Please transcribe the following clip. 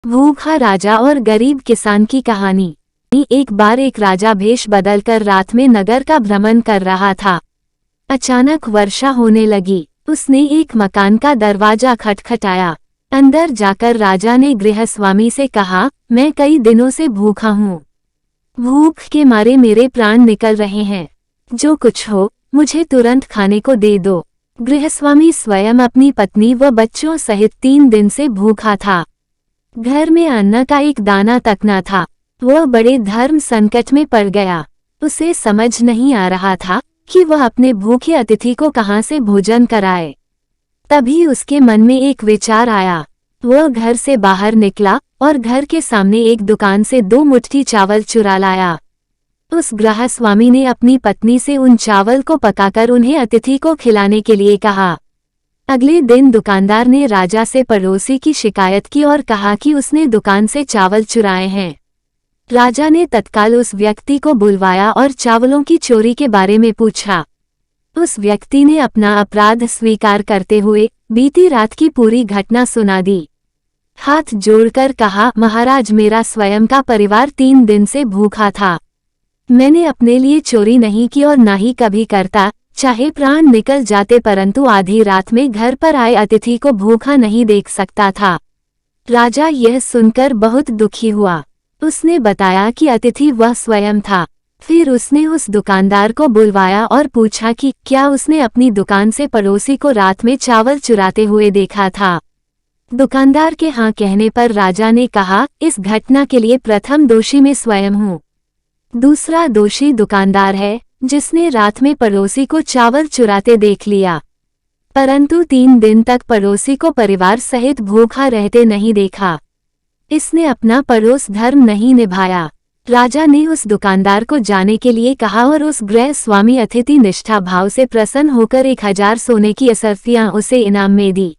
भूखा राजा और गरीब किसान की कहानी। एक बार एक राजा भेष बदलकर रात में नगर का भ्रमण कर रहा था। अचानक वर्षा होने लगी। उसने एक मकान का दरवाजा खटखटाया। अंदर जाकर राजा ने गृहस्वामी से कहा, मैं कई दिनों से भूखा हूँ। भूख के मारे मेरे प्राण निकल रहे हैं। जो कुछ हो मुझे तुरंत खाने को दे दो। गृहस्वामी स्वयं अपनी पत्नी व बच्चों सहित 3 दिन से भूखा था। घर में अन्न का एक दाना तक न था। वह बड़े धर्म संकट में पड़ गया। उसे समझ नहीं आ रहा था कि वह अपने भूखे अतिथि को कहां से भोजन कराए। तभी उसके मन में एक विचार आया। वह घर से बाहर निकला और घर के सामने एक दुकान से 2 मुट्ठी चावल चुरा लाया। उस गृहस्वामी ने अपनी पत्नी से उन चावल को पकाकर उन्हें अतिथि को खिलाने के लिए कहा। अगले दिन दुकानदार ने राजा से पड़ोसी की शिकायत की और कहा कि उसने दुकान से चावल चुराए हैं। राजा ने तत्काल उस व्यक्ति को बुलवाया और चावलों की चोरी के बारे में पूछा। उस व्यक्ति ने अपना अपराध स्वीकार करते हुए बीती रात की पूरी घटना सुना दी। हाथ जोड़कर कहा, महाराज, मेरा स्वयं का परिवार 3 दिन से भूखा था। मैंने अपने लिए चोरी नहीं की और ना ही कभी करता, चाहे प्राण निकल जाते, परंतु आधी रात में घर पर आए अतिथि को भूखा नहीं देख सकता था। राजा यह सुनकर बहुत दुखी हुआ। उसने बताया कि अतिथि वह स्वयं था। फिर उसने उस दुकानदार को बुलवाया और पूछा कि क्या उसने अपनी दुकान से पड़ोसी को रात में चावल चुराते हुए देखा था। दुकानदार के हाँ कहने पर राजा ने कहा, इस घटना के लिए प्रथम दोषी मैं स्वयं हूँ। दूसरा दोषी दुकानदार है, जिसने रात में पड़ोसी को चावल चुराते देख लिया, परंतु 3 दिन तक पड़ोसी को परिवार सहित भूखा रहते नहीं देखा। इसने अपना पड़ोस धर्म नहीं निभाया। राजा ने उस दुकानदार को जाने के लिए कहा और उस गृहस्वामी अतिथि निष्ठा भाव से प्रसन्न होकर 1000 सोने की असरफियां उसे इनाम में दी।